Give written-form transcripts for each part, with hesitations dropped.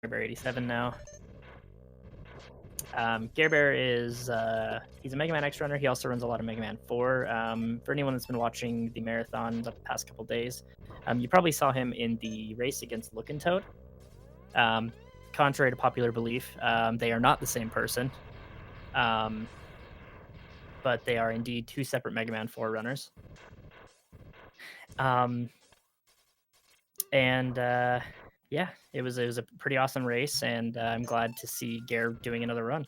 GareBear87 now. GareBear is he's a Mega Man X runner. He also runs a lot of Mega Man 4. For anyone that's been watching the marathon the past couple days, you probably saw him in the race against Lookin' Toad. Contrary to popular belief, they are not the same person, but they are indeed two separate Mega Man 4 runners. Yeah, it was a pretty awesome race, and I'm glad to see Gare doing another run.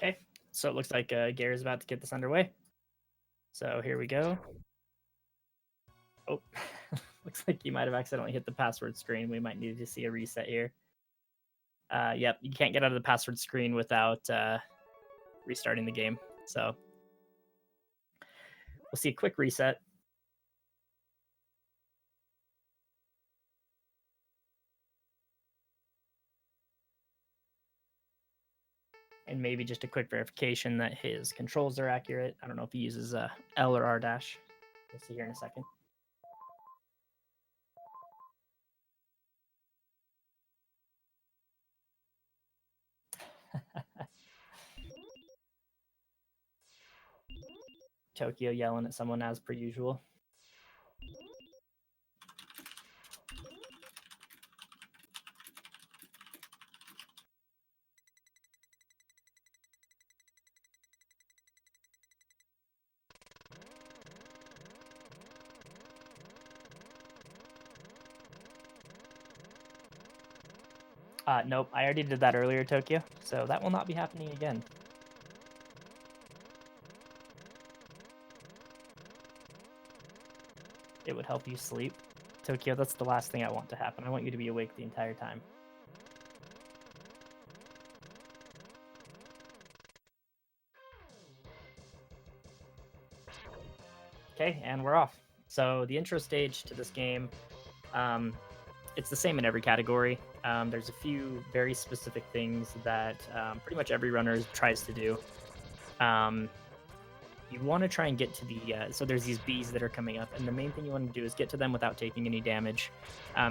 Okay, so it looks like Gare is about to get this underway. So here we go. Oh, looks like you might have accidentally hit the password screen. We might need to see a reset here. Yep, you can't get out of the password screen without restarting the game. So we'll see a quick reset. And maybe just a quick verification that his controls are accurate. I don't know if he uses L or R dash. We'll see here in a second. Tokyo yelling at someone as per usual. Nope, I already did that earlier, Tokyo, so that will not be happening again. It would help you sleep. Tokyo, that's the last thing I want to happen. I want you to be awake the entire time. Okay, and we're off. So the intro stage to this game, it's the same in every category. There's a few very specific things that pretty much every runner tries to do. You want to try and get to the so there's these bees that are coming up, and the main thing you want to do is get to them without taking any damage,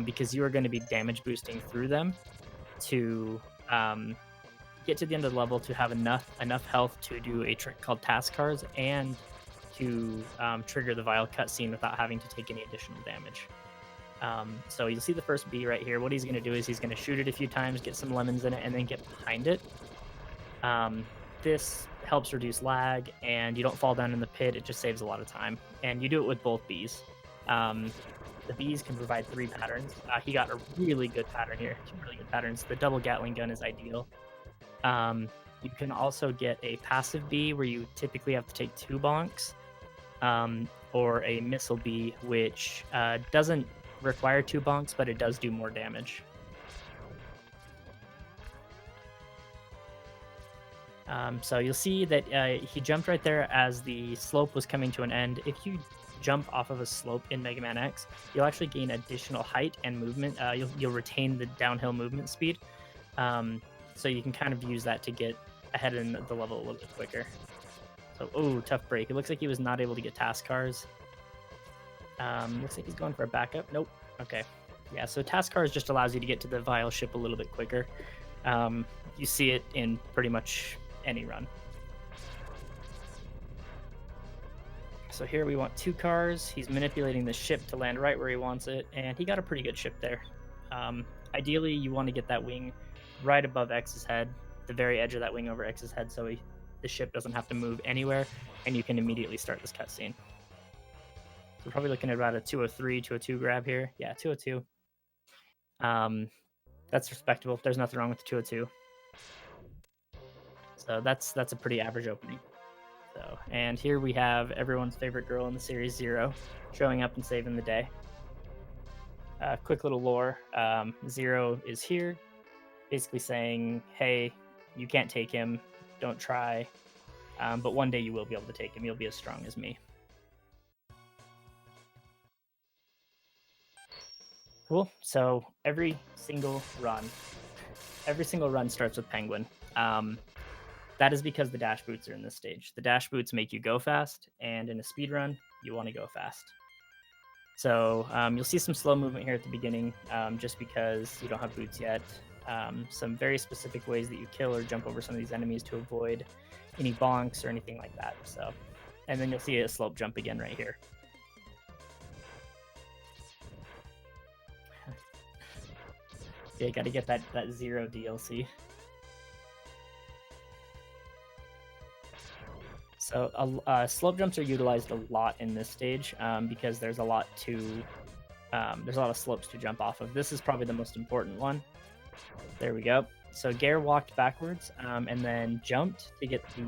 because you are going to be damage boosting through them to get to the end of the level to have enough health to do a trick called task cards and to trigger the vial cutscene without having to take any additional damage. So you'll see the first bee right here. What he's going to do is he's going to shoot it a few times, get some lemons in it, and then get behind it. This helps reduce lag, and you don't fall down in the pit. It just saves a lot of time. And you do it with both bees. The bees can provide 3 patterns. He got a really good pattern here. 2 really good patterns. The double Gatling gun is ideal. You can also get a passive bee where you typically have to take 2 bonks, or a missile bee, which doesn't require 2 bonks, but it does do more damage. So you'll see that he jumped right there as the slope was coming to an end. If you jump off of a slope in Mega Man X, you'll actually gain additional height and movement. You'll retain the downhill movement speed. So you can kind of use that to get ahead in the level a little bit quicker. So, oh, tough break. It looks like he was not able to get task cars. Looks like he's going for a backup. Nope. Okay. Yeah, so task cars just allows you to get to the vial ship a little bit quicker. You see it in pretty much any run. So here we want 2 cars. He's manipulating the ship to land right where he wants it, and he got a pretty good ship there. Ideally, you want to get that wing right above X's head, the very edge of that wing over X's head, so the ship doesn't have to move anywhere, and you can immediately start this cutscene. So we're probably looking at about a 203, 202 grab here. Yeah, 202. That's respectable. There's nothing wrong with the 202. So that's a pretty average opening. So, and here we have everyone's favorite girl in the series, Zero, showing up and saving the day. Quick little lore. Zero is here, basically saying, hey, you can't take him. Don't try. But one day you will be able to take him. You'll be as strong as me. Cool. So every single run starts with Penguin. That is because the dash boots are in this stage. The dash boots make you go fast, and in a speed run, you want to go fast. So you'll see some slow movement here at the beginning, just because you don't have boots yet. Some very specific ways that you kill or jump over some of these enemies to avoid any bonks or anything like that. So, and then you'll see a slope jump again right here. Yeah, got to get that Zero DLC. So slope jumps are utilized a lot in this stage because there's a lot of slopes to jump off of. This is probably the most important one. There we go. So Gare walked backwards and then jumped to get the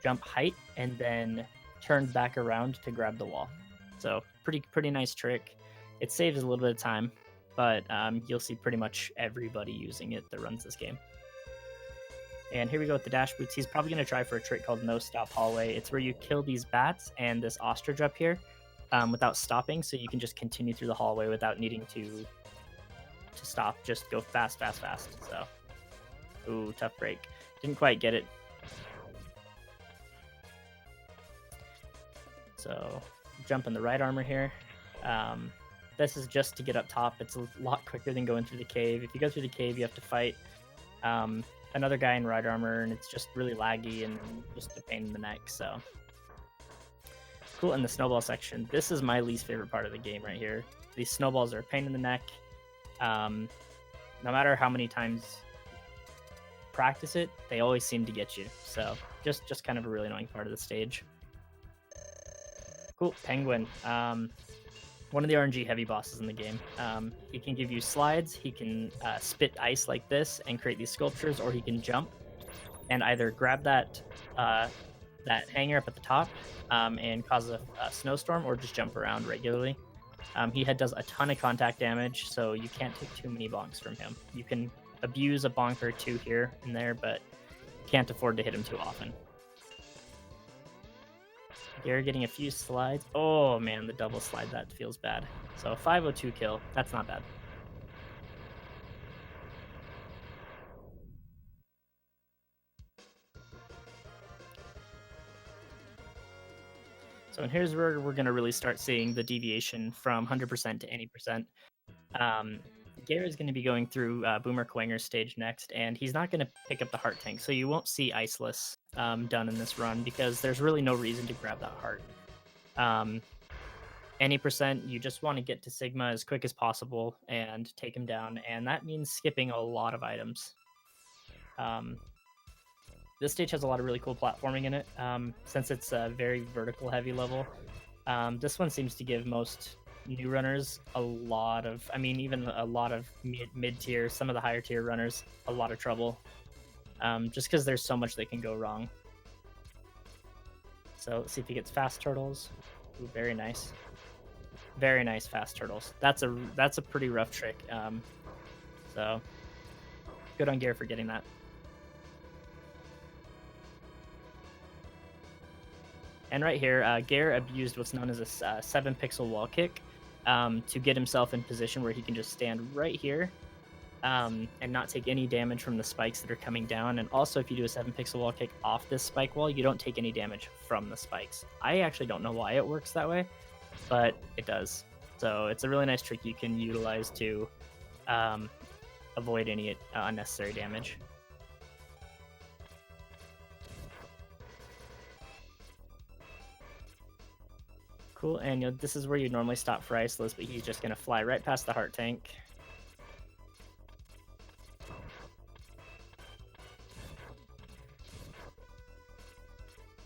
jump height, and then turned back around to grab the wall. So pretty nice trick. It saves a little bit of time, but you'll see pretty much everybody using it that runs this game. And here we go with the dash boots. He's probably going to try for a trick called No Stop Hallway. It's where you kill these bats and this ostrich up here without stopping, so you can just continue through the hallway without needing to stop. Just go fast, fast, fast. So, ooh, tough break. Didn't quite get it. So, jump in the right armor here. This is just to get up top. It's a lot quicker than going through the cave. If you go through the cave, you have to fight another guy in right armor, and it's just really laggy and just a pain in the neck. So cool. In the snowball section, this is my least favorite part of the game right here. These snowballs are a pain in the neck. No matter how many times you practice it, they always seem to get you. So just kind of a really annoying part of the stage. Cool. Penguin. One of the RNG heavy bosses in the game. He can give you slides, he can spit ice like this and create these sculptures, or he can jump and either grab that hanger up at the top and cause a snowstorm, or just jump around regularly. He does a ton of contact damage, so you can't take too many bonks from him. You can abuse a bonk or two here and there, but can't afford to hit him too often. Gare getting a few slides. Oh man, the double slide, that feels bad. So 502 kill, that's not bad. So and here's where we're gonna really start seeing the deviation from 100% to any percent. Gare is going to be going through Boomer Quanger's stage next, and he's not going to pick up the heart tank, so you won't see Iceless done in this run because there's really no reason to grab that heart. Any percent, you just want to get to Sigma as quick as possible and take him down, and that means skipping a lot of items. This stage has a lot of really cool platforming in it, since it's a very vertical heavy level. This one seems to give most new runners a lot of, even a lot of mid-tier, some of the higher tier runners, a lot of trouble, just because there's so much that can go wrong. So let's see if he gets fast turtles. Ooh, very nice. Very nice fast turtles. That's a pretty rough trick. So good on Gare for getting that. And right here, Gare abused what's known as a 7-pixel wall kick to get himself in position where he can just stand right here and not take any damage from the spikes that are coming down. And also, if you do a 7-pixel wall kick off this spike wall, you don't take any damage from the spikes. I actually don't know why it works that way, but it does. So it's a really nice trick you can utilize to avoid any unnecessary damage. Cool, and this is where you normally stop for Iceless, but he's just gonna fly right past the heart tank.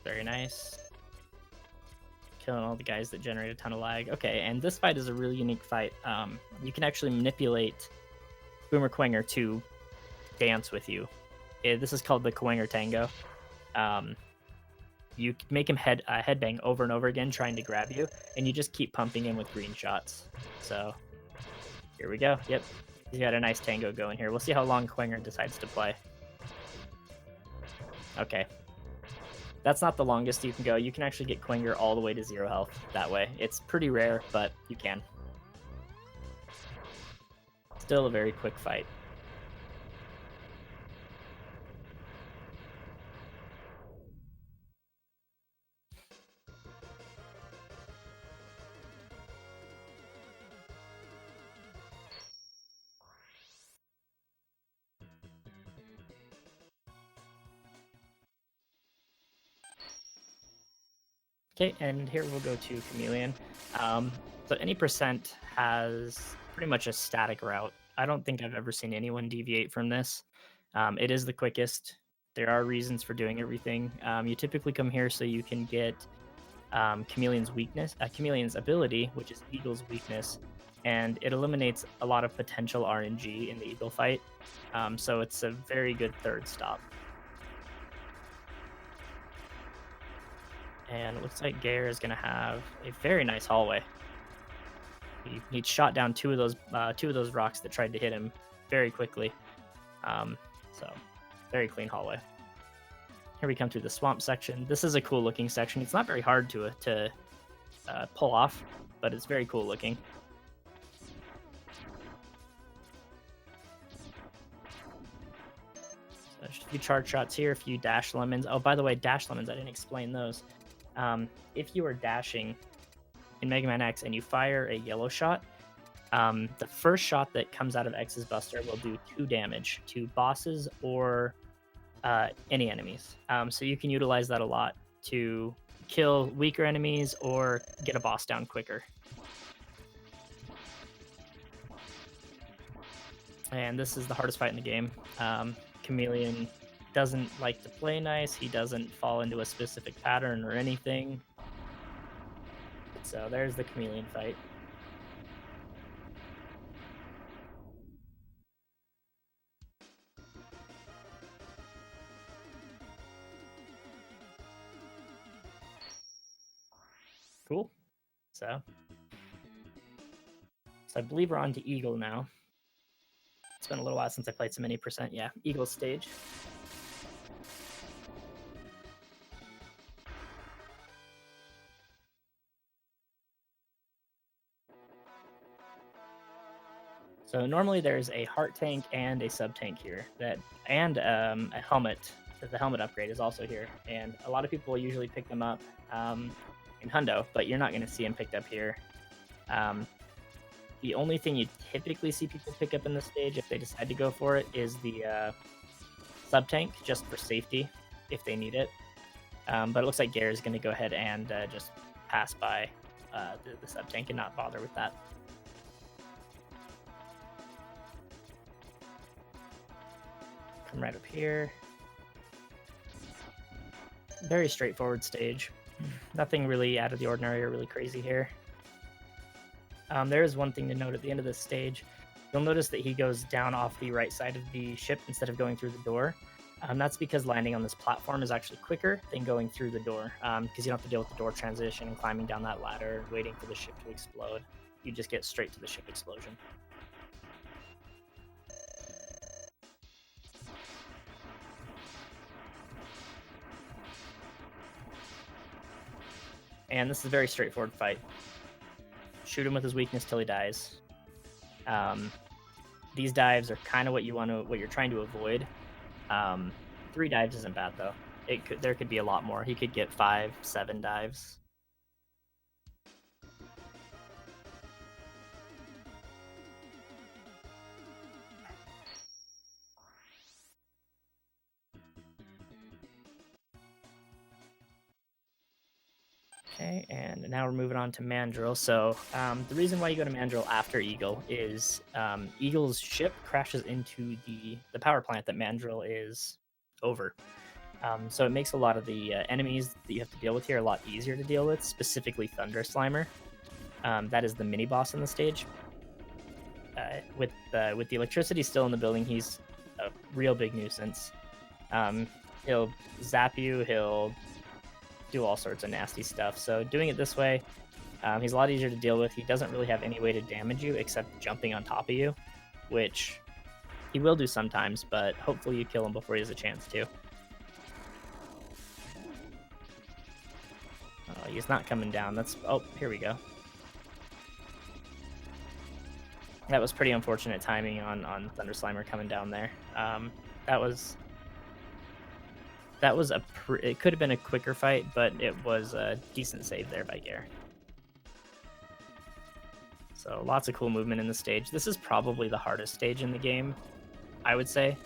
Very nice. Killing all the guys that generate a ton of lag. Okay, and this fight is a really unique fight. You can actually manipulate Boomer Quanger to dance with you. This is called the Quanger Tango. You make him headbang over and over again, trying to grab you, and you just keep pumping him with green shots. So here we go. Yep, he's got a nice tango going here. We'll see how long Quanger decides to play. Okay, that's not the longest you can go. You can actually get Quanger all the way to 0 health that way. It's pretty rare, but you can. Still a very quick fight. Okay, and here we'll go to Chameleon. So any percent has pretty much a static route. I don't think I've ever seen anyone deviate from this. It is the quickest. There are reasons for doing everything. You typically come here so you can get Chameleon's weakness, Chameleon's ability, which is Eagle's weakness, and it eliminates a lot of potential RNG in the Eagle fight. So it's a very good third stop. And it looks like Gare is going to have a very nice hallway. He shot down two of those rocks that tried to hit him very quickly. So very clean hallway. Here we come through the swamp section. This is a cool looking section. It's not very hard to pull off, but it's very cool looking. So just a few charge shots here, a few dash lemons. Oh, by the way, dash lemons, I didn't explain those. If you are dashing in Mega Man X and you fire a yellow shot, the first shot that comes out of X's Buster will do 2 damage to bosses or any enemies. So you can utilize that a lot to kill weaker enemies or get a boss down quicker. And this is the hardest fight in the game. Chameleon doesn't like to play nice. He doesn't fall into a specific pattern or anything. So there's the Chameleon fight. Cool. So I believe we're on to Eagle now. It's been a little while since I played so many percent. Yeah, Eagle stage. So normally there's a heart tank and a sub tank here, and a helmet. The helmet upgrade is also here, and a lot of people usually pick them up in Hundo, but you're not going to see them picked up here. The only thing you typically see people pick up in this stage, if they decide to go for it, is the sub tank, just for safety, if they need it. But it looks like Gare is going to go ahead and just pass by the sub tank and not bother with that. Come right up here. Very straightforward stage. Nothing really out of the ordinary or really crazy here. There is one thing to note at the end of this stage. You'll notice that he goes down off the right side of the ship instead of going through the door. That's because landing on this platform is actually quicker than going through the door, because you don't have to deal with the door transition and climbing down that ladder, waiting for the ship to explode. You just get straight to the ship explosion. And this is a very straightforward fight. Shoot him with his weakness till he dies. These dives are kind of what you're trying to avoid. 3 dives isn't bad though. There could be a lot more. He could get 5, 7 dives. Okay, and now we're moving on to Mandrill. So the reason why you go to Mandrill after Eagle is Eagle's ship crashes into the power plant that Mandrill is over. So it makes a lot of the enemies that you have to deal with here a lot easier to deal with, specifically Thunder Slimer. That is the mini boss in the stage. With the electricity still in the building, he's a real big nuisance. He'll zap you. He'll do all sorts of nasty stuff. So doing it this way, he's a lot easier to deal with. He doesn't really have any way to damage you except jumping on top of you, which he will do sometimes, but hopefully you kill him before he has a chance to. Oh, he's not coming down. Oh, here we go. That was pretty unfortunate timing on Thunder Slimer coming down there. That was it could have been a quicker fight, but it was a decent save there by Gare. So lots of cool movement in the stage. This is probably the hardest stage in the game, I would say.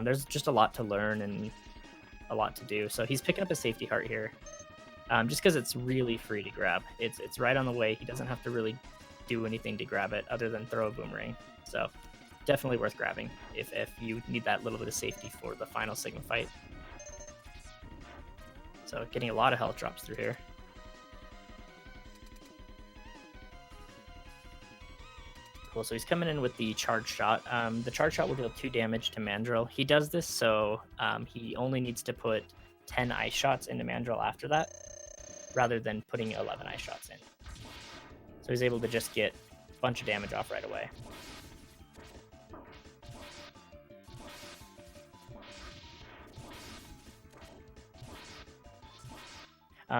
There's just a lot to learn and a lot to do. So he's picking up a safety heart here, just because it's really free to grab. It's right on the way. He doesn't have to really do anything to grab it other than throw a boomerang. So definitely worth grabbing if you need that little bit of safety for the final Sigma fight. So getting a lot of health drops through here. Cool, so he's coming in with the charge shot. The charge shot will deal 2 damage to Mandrill. He does this so he only needs to put 10 ice shots into Mandrill after that, rather than putting 11 ice shots in. So he's able to just get a bunch of damage off right away.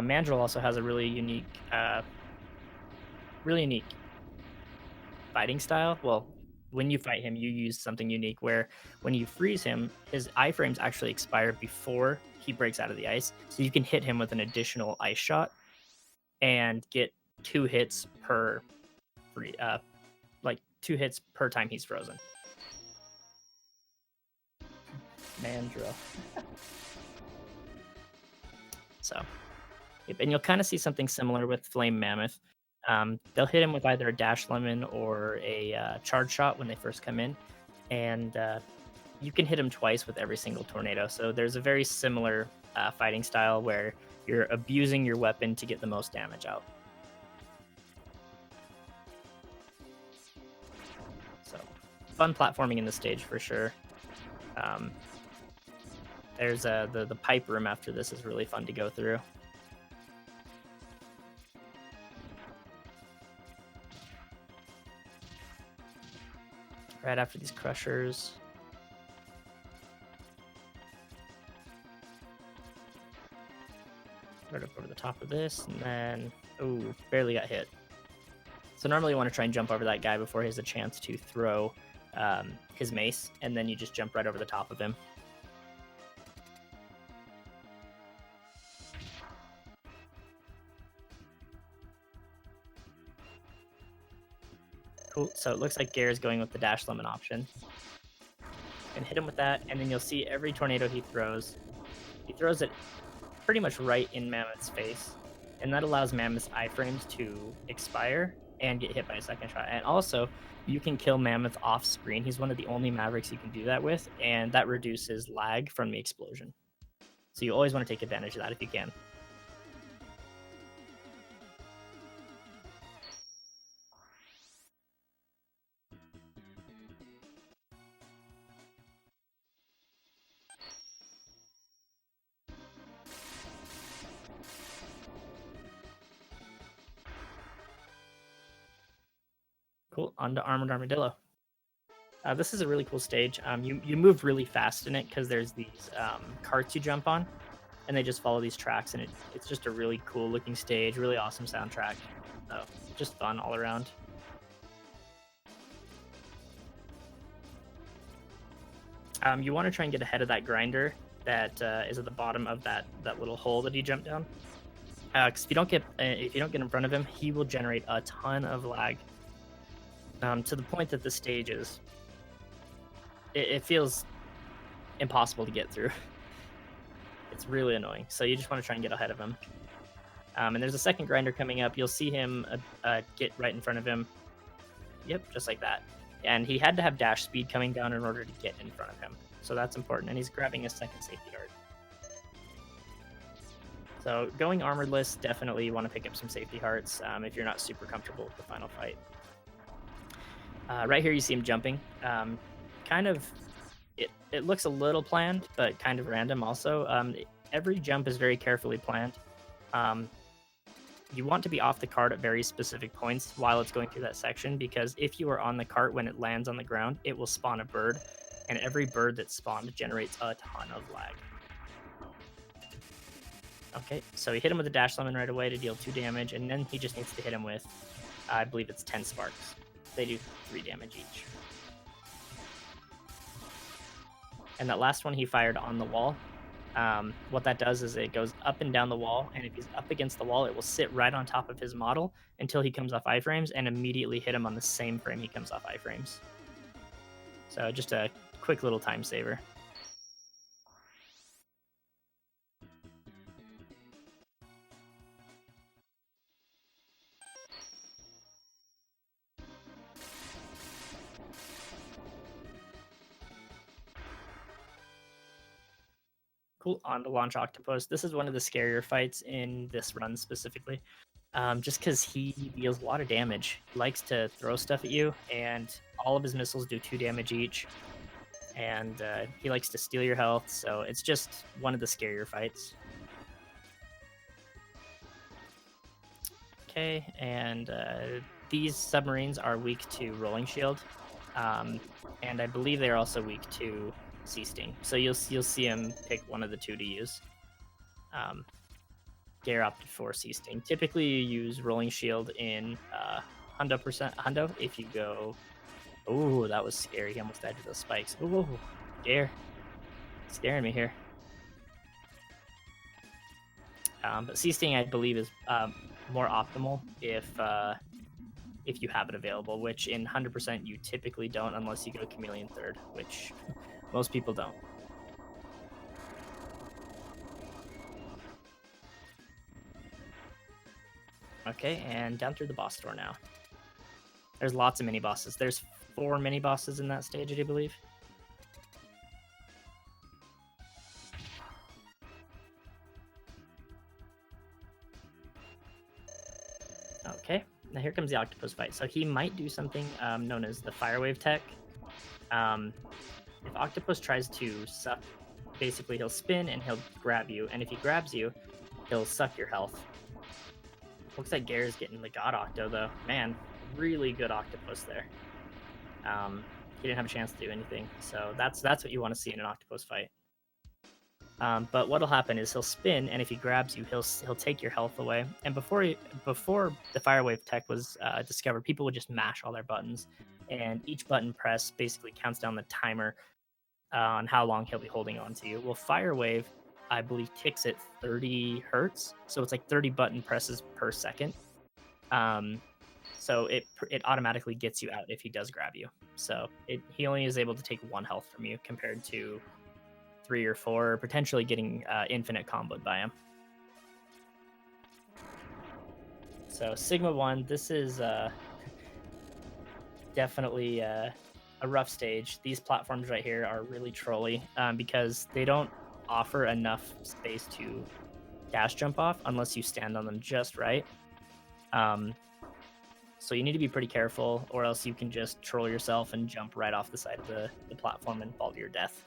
Mandrill also has a really unique fighting style. Well, when you fight him, you use something unique where when you freeze him, his iframes actually expire before he breaks out of the ice. So you can hit him with an additional ice shot and get 2 hits per like 2 hits per time he's frozen. Mandrill. So, and you'll kind of see something similar with Flame Mammoth. They'll hit him with either a Dash Lemon or a Charge Shot when they first come in, and you can hit him twice with every single tornado. So there's a very similar fighting style where you're abusing your weapon to get the most damage out. So fun platforming in the stage for sure. There's the pipe room after this is really fun to go through. Right after these crushers. Right up over the top of this, and then, ooh, barely got hit. So normally you want to try and jump over that guy before he has a chance to throw his mace, and then you just jump right over the top of him. Cool. So it looks like Gare is going with the Dash Lemon option. And hit him with that, and then you'll see every tornado he throws it pretty much right in Mammoth's face. And that allows Mammoth's iframes to expire and get hit by a second shot. And also, you can kill Mammoth off screen. He's one of the only Mavericks you can do that with, and that reduces lag from the explosion. So you always want to take advantage of that if you can. Cool, on to Armored Armadillo. This is a really cool stage. You move really fast in it because there's these carts you jump on, and they just follow these tracks, and it's just a really cool looking stage, really awesome soundtrack. So just fun all around. You want to try and get ahead of that grinder that is at the bottom of that little hole that he jumped down. Because if you don't get in front of him, he will generate a ton of lag. To the point that the stage is, it feels impossible to get through. It's really annoying. So you just want to try and get ahead of him. And there's a second grinder coming up. You'll see him get right in front of him. Yep, just like that. And he had to have dash speed coming down in order to get in front of him. So that's important. And he's grabbing a second safety dart. So going armoredless, definitely want to pick up some safety hearts if you're not super comfortable with the final fight. Right here, you see him jumping. Kind of, it looks a little planned, but kind of random also. Every jump is very carefully planned. You want to be off the cart at very specific points while it's going through that section, because if you are on the cart when it lands on the ground, it will spawn a bird, and every bird that's spawned generates a ton of lag. Okay, so he hit him with a dash summon right away to deal 2 damage, and then he just needs to hit him with, I believe it's 10 sparks. They do 3 damage each. And that last one he fired on the wall. What that does is it goes up and down the wall, and if he's up against the wall, it will sit right on top of his model until he comes off iframes, and immediately hit him on the same frame he comes off iframes. So just a quick little time saver. Cool. On to Launch Octopus. This is one of the scarier fights in this run specifically, just because he deals a lot of damage. He likes to throw stuff at you, and all of his missiles do 2 damage each, and he likes to steal your health, so it's just one of the scarier fights. Okay, and these submarines are weak to Rolling Shield, and I believe they're also weak to Sea Sting. So you'll see him pick one of the 2 to use. Gare opted for Sea Sting. Typically, you use Rolling Shield in Hundo. If you go, oh, that was scary. He almost died to those spikes. Oh, Gare, scaring me here. But Sea Sting, I believe, is more optimal if you have it available, which in 100% you typically don't unless you go Chameleon third, which most people don't. Okay, and down through the boss door now. There's lots of mini bosses. There's 4 mini bosses in that stage, I believe. Okay, now here comes the octopus fight. So he might do something known as the fire wave tech. If octopus tries to suck, basically he'll spin and he'll grab you, and if he grabs you, he'll suck your health. Looks like Gare's getting the God Octo though. Man, really good octopus there. He didn't have a chance to do anything, so that's what you want to see in an octopus fight. But what'll happen is he'll spin, and if he grabs you, he'll take your health away. And before the fire wave tech was discovered, people would just mash all their buttons, and each button press basically counts down the timer on how long he'll be holding on to you. Well, fire wave, I believe, ticks at 30 hertz, so it's like 30 button presses per second. So it automatically gets you out if he does grab you. So he only is able to take 1 health from you compared to 3 or 4, potentially getting infinite comboed by him. So Sigma 1, this is definitely a rough stage. These platforms right here are really trolly because they don't offer enough space to dash jump off unless you stand on them just right. So you need to be pretty careful, or else you can just troll yourself and jump right off the side of the platform and fall to your death.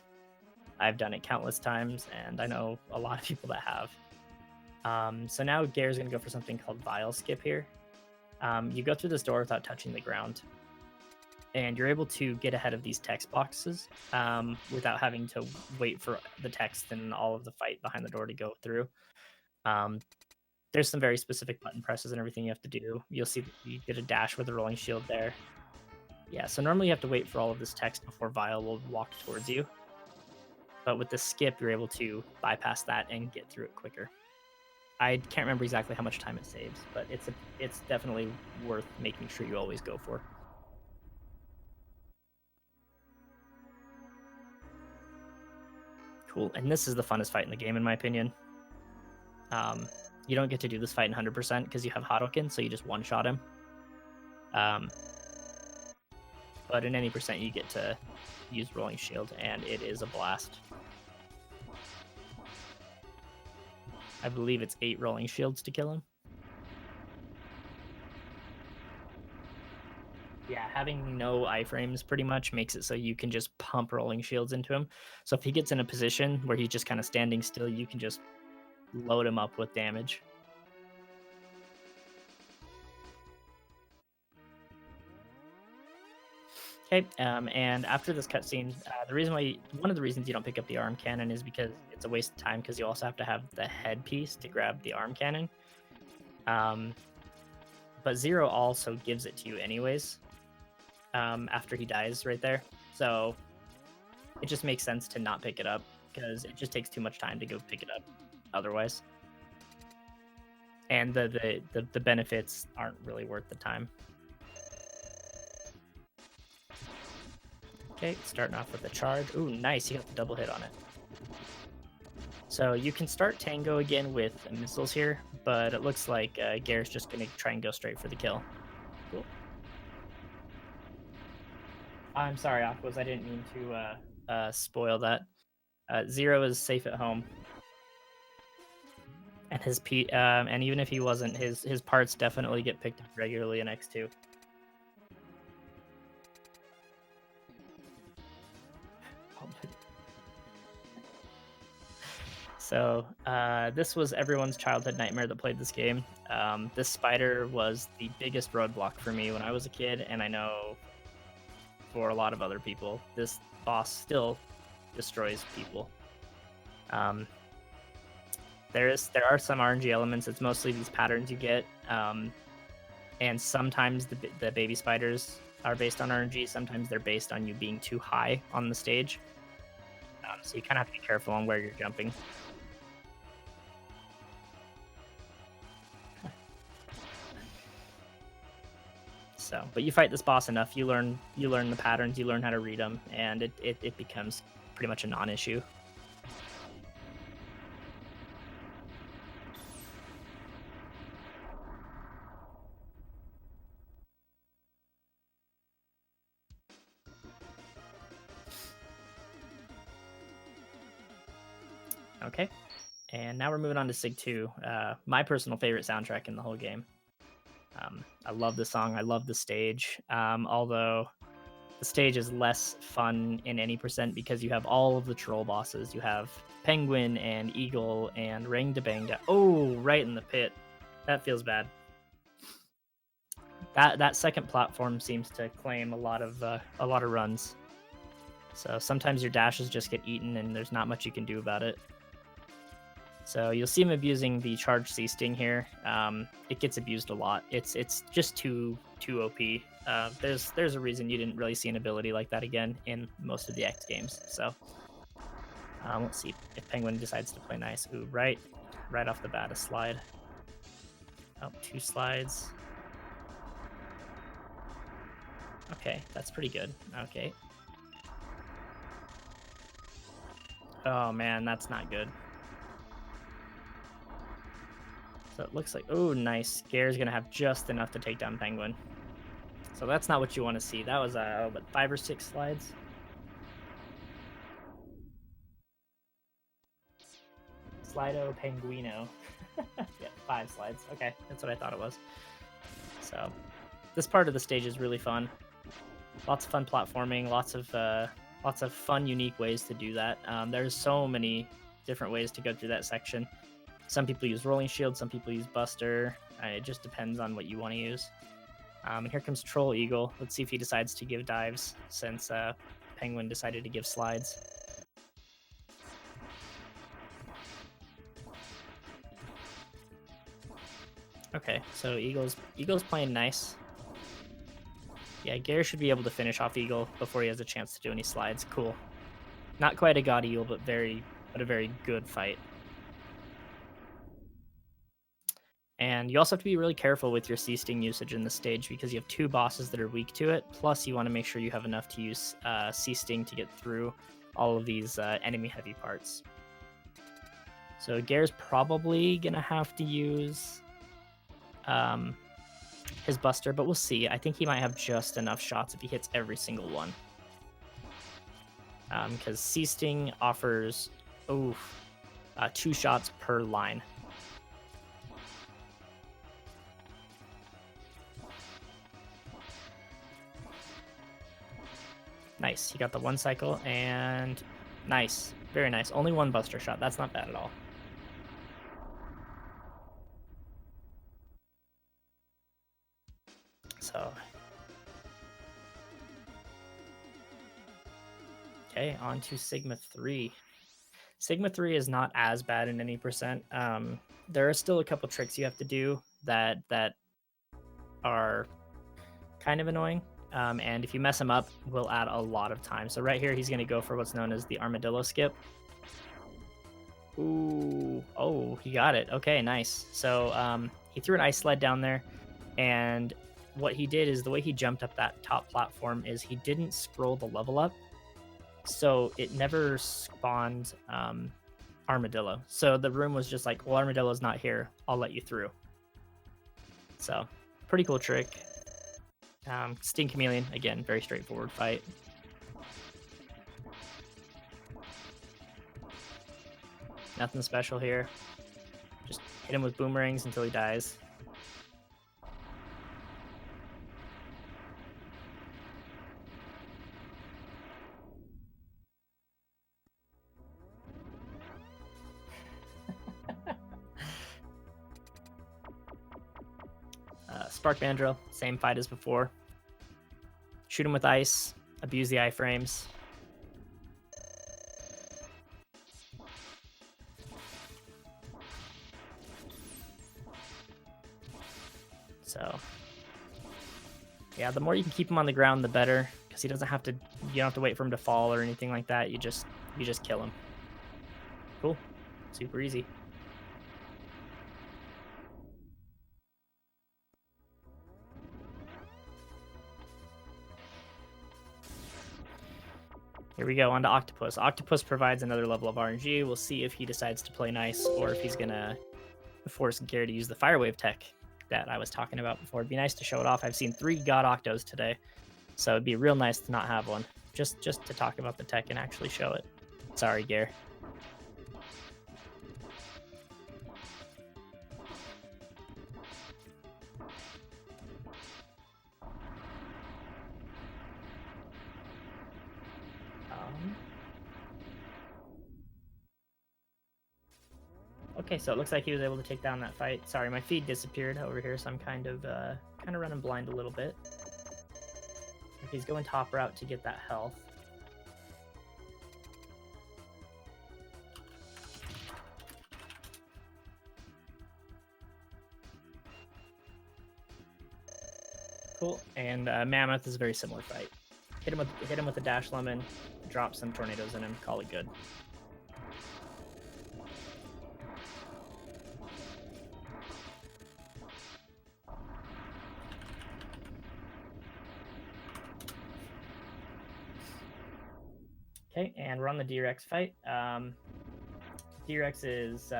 I've done it countless times, and I know a lot of people that have. So now Gare's going to go for something called Vial Skip here. You go through this door without touching the ground, and you're able to get ahead of these text boxes without having to wait for the text and all of the fight behind the door to go through. There's some very specific button presses and everything you have to do. You'll see that you get a dash with a rolling shield there. Yeah, so normally you have to wait for all of this text before Vial will walk towards you. But with the skip, you're able to bypass that and get through it quicker. I can't remember exactly how much time it saves, but it's definitely worth making sure you always go for. Cool, and this is the funnest fight in the game, in my opinion. You don't get to do this fight in 100% because you have Hadoken, so you just one-shot him. But in any percent, you get to use Rolling Shield, and it is a blast. I believe it's 8 Rolling Shields to kill him. Yeah, having no iframes pretty much makes it so you can just pump Rolling Shields into him. So if he gets in a position where he's just kind of standing still, you can just load him up with damage. Okay, and after this cutscene, one of the reasons you don't pick up the arm cannon is because it's a waste of time, because you also have to have the headpiece to grab the arm cannon. But Zero also gives it to you anyways, after he dies right there. So it just makes sense to not pick it up, because it just takes too much time to go pick it up otherwise. And the benefits aren't really worth the time. Okay, starting off with a charge. Ooh, nice, you got the double hit on it. So you can start Tango again with missiles here, but it looks like Gare's just going to try and go straight for the kill. Cool. I'm sorry, Aquas, I didn't mean to spoil that. Zero is safe at home. And and even if he wasn't, his parts definitely get picked up regularly in X2. So this was everyone's childhood nightmare that played this game. This spider was the biggest roadblock for me when I was a kid, and I know for a lot of other people, this boss still destroys people. There are some RNG elements. It's mostly these patterns you get, and sometimes the baby spiders are based on RNG. Sometimes they're based on you being too high on the stage. So you kind of have to be careful on where you're jumping. So, but you fight this boss enough, you learn the patterns, you learn how to read them, and it becomes pretty much a non-issue. Okay, and now we're moving on to Sig 2, my personal favorite soundtrack in the whole game. I love the song, I love the stage, although the stage is less fun in any percent because you have all of the troll bosses. You have Penguin and Eagle and Ring to Bang. Oh, right in the pit. That feels bad. That second platform seems to claim a lot of runs. So sometimes your dashes just get eaten and there's not much you can do about it. So you'll see him abusing the charge C sting here. It gets abused a lot. It's just too OP. There's a reason you didn't really see an ability like that again in most of the X games. So let's see if Penguin decides to play nice. Ooh, right off the bat, a slide. Oh, 2 slides. Okay, that's pretty good. Okay. Oh man, that's not good. So it looks like, oh, nice. Gare's going to have just enough to take down Penguin. So that's not what you want to see. That was, what, 5 or 6 slides? Slido Penguino. Yeah, 5 slides. Okay, that's what I thought it was. So this part of the stage is really fun. Lots of fun platforming, lots of fun, unique ways to do that. There's so many different ways to go through that section. Some people use Rolling Shield, some people use Buster. It just depends on what you want to use. And here comes Troll Eagle. Let's see if he decides to give dives, since Penguin decided to give slides. Okay, so Eagle's playing nice. Yeah, Gare should be able to finish off Eagle before he has a chance to do any slides. Cool. Not quite a God Eagle, but a very good fight. And you also have to be really careful with your C-Sting usage in the stage because you have 2 bosses that are weak to it. Plus, you want to make sure you have enough to use C-Sting to get through all of these enemy-heavy parts. So Gare's probably gonna have to use his Buster, but we'll see. I think he might have just enough shots if he hits every single one. Because Sea Sting offers 2 shots per line. Nice. He got the 1 cycle, and nice. Very nice. Only 1 Buster shot. That's not bad at all. So, okay, on to Sigma 3. Sigma 3 is not as bad in any percent. There are still a couple tricks you have to do that are kind of annoying. And if you mess him up, will add a lot of time. So right here, he's going to go for what's known as the armadillo skip. Ooh, oh, he got it. Okay, nice. So he threw an ice sled down there, and what he did is the way he jumped up that top platform is he didn't scroll the level up, so it never spawned armadillo. So the room was just like, well, armadillo's not here. I'll let you through. So pretty cool trick. Sting Chameleon, again, very straightforward fight. Nothing special here. Just hit him with boomerangs until he dies. Spark Mandrill, same fight as before. Shoot him with ice, abuse the iframes. So, yeah, the more you can keep him on the ground, the better, because he doesn't have to. You don't have to wait for him to fall or anything like that. You just kill him. Cool, super easy. Here we go, on to Octopus. Octopus provides another level of RNG. We'll see if he decides to play nice or if he's going to force Gare to use the Firewave tech that I was talking about before. It'd be nice to show it off. I've seen 3 God Octos today, so it'd be real nice to not have one. Just to talk about the tech and actually show it. Sorry, Gare. Okay, so it looks like he was able to take down that fight. Sorry, my feed disappeared over here, so I'm kind of running blind a little bit. If he's going top route to get that health. Cool, and Mammoth is a very similar fight. Hit him with a dash lemon, drop some tornadoes in him, call it good. Okay, and we're on the D-Rex fight. D-Rex is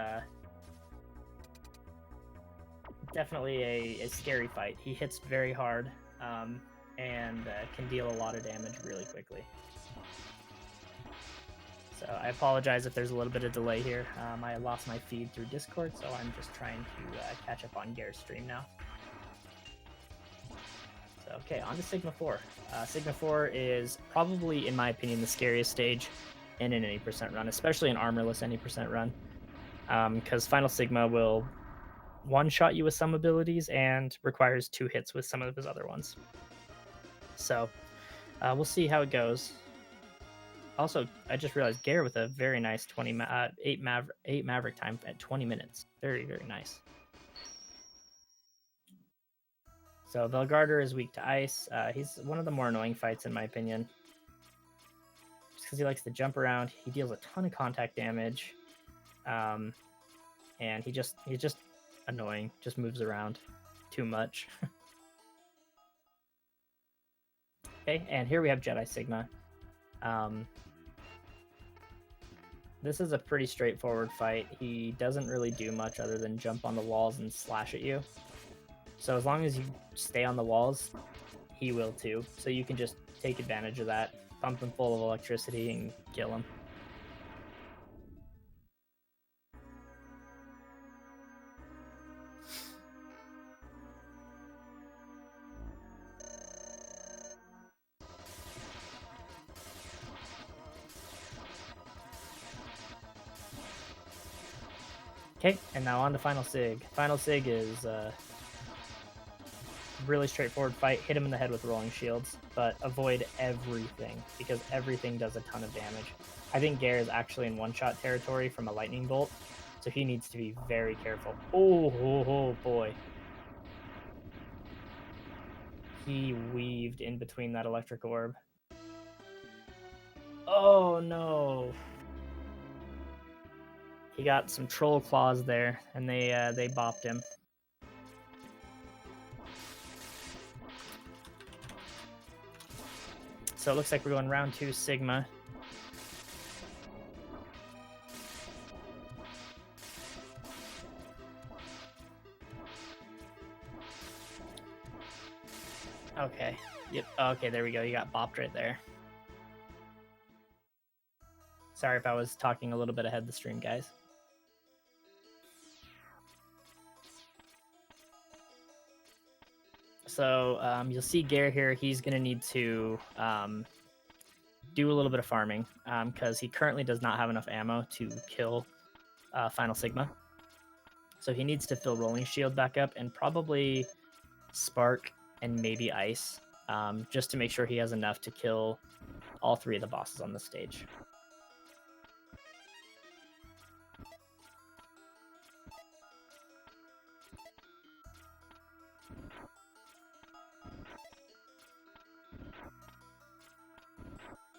definitely a scary fight. He hits very hard and can deal a lot of damage really quickly. So I apologize if there's a little bit of delay here. I lost my feed through Discord, so I'm just trying to catch up on Gare's stream now. So, okay, on to Sigma 4. Sigma 4 is probably, in my opinion, the scariest stage in an any percent run, especially an armorless any percent run, because Final Sigma will one-shot you with some abilities and requires 2 hits with some of his other ones. So we'll see how it goes. Also, I just realized Gare with a very nice 8 Maverick time at 20 minutes. Very, very nice. So Velgarder is weak to ice. He's one of the more annoying fights in my opinion. Just because he likes to jump around. He deals a ton of contact damage. And he's just annoying. Just moves around too much. Okay, and here we have Jedi Sigma. This is a pretty straightforward fight. He doesn't really do much other than jump on the walls and slash at you. So as long as you stay on the walls, he will too. So you can just take advantage of that, pump him full of electricity, and kill him. Okay, and now on to Final Sig. Final Sig is a really straightforward fight. Hit him in the head with rolling shields, but avoid everything, because everything does a ton of damage. I think Gare is actually in one-shot territory from a lightning bolt, so he needs to be very careful. Oh boy. He weaved in between that electric orb. Oh no. He got some troll claws there, and they bopped him. So it looks like we're going round 2 Sigma. Okay. Yep. Okay, there we go. You got bopped right there. Sorry if I was talking a little bit ahead of the stream, guys. So you'll see Gare here. He's going to need to do a little bit of farming because he currently does not have enough ammo to kill Final Sigma. So he needs to fill Rolling Shield back up and probably Spark and maybe Ice just to make sure he has enough to kill all 3 of the bosses on the stage.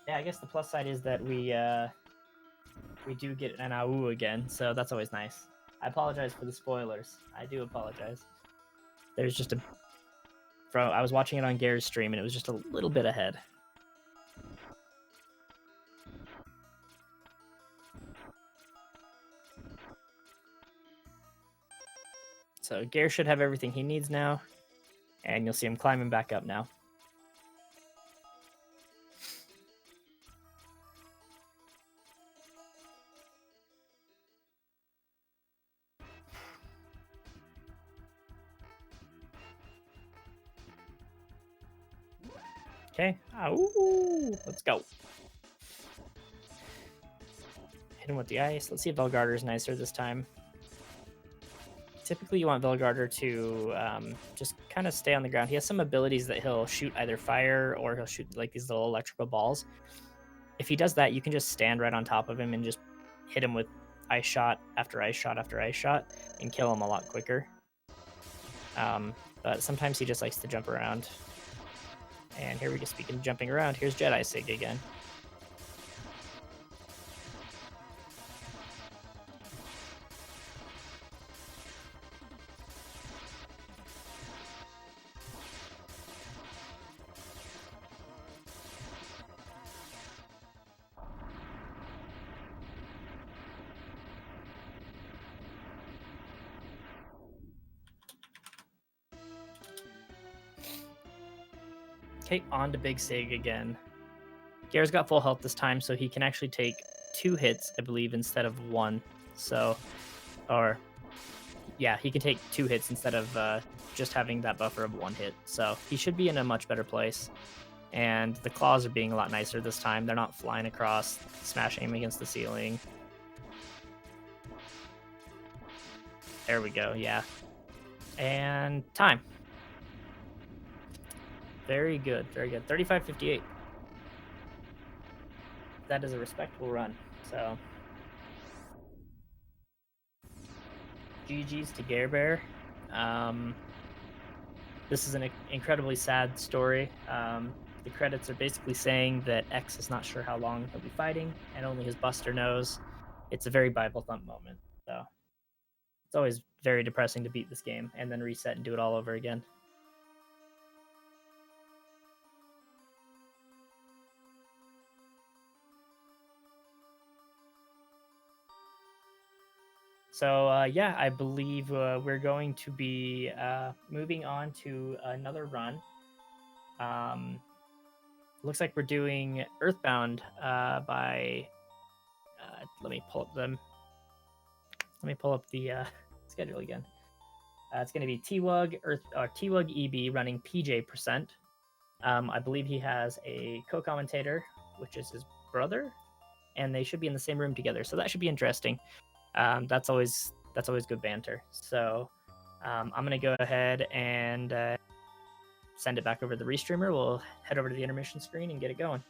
Yeah, I guess the plus side is that we do get an AU again, so that's always nice. I apologize for the spoilers. I do apologize. There's just a... I was watching it on Gare's stream, and it was just a little bit ahead. So Gare should have everything he needs now, and you'll see him climbing back up now. Okay. Ooh, let's go. Hit him with the ice. Let's see if Velgarder's nicer this time. Typically, you want Velgarder to just kind of stay on the ground. He has some abilities that he'll shoot either fire or he'll shoot like these little electrical balls. If he does that, you can just stand right on top of him and just hit him with ice shot after ice shot after ice shot and kill him a lot quicker. But sometimes he just likes to jump around. And here we go, speaking of jumping around, here's Jedi Sig again. Okay, on to Big Sig again. Gare's got full health this time, so he can actually take 2 hits, I believe, instead of 1. So, or, yeah, he can take 2 hits instead of just having that buffer of 1 hit. So he should be in a much better place. And the claws are being a lot nicer this time. They're not flying across, smashing him against the ceiling. There we go, yeah. And time. Very good, very good. 35:58. That is a respectable run. So, GG's to GareBear. This is an incredibly sad story. The credits are basically saying that X is not sure how long he'll be fighting, and only his Buster knows. It's a very Bible thump moment. So, it's always very depressing to beat this game and then reset and do it all over again. So yeah, I believe we're going to be moving on to another run. Um, looks like we're doing Earthbound by. Let me pull up them. Let me pull up the schedule again. It's going to be Twug Twug EB running PJ%. I believe he has a co-commentator, which is his brother, and they should be in the same room together. So that should be interesting. That's always good banter. So I'm gonna go ahead and send it back over to the restreamer. We'll head over to the intermission screen and get it going.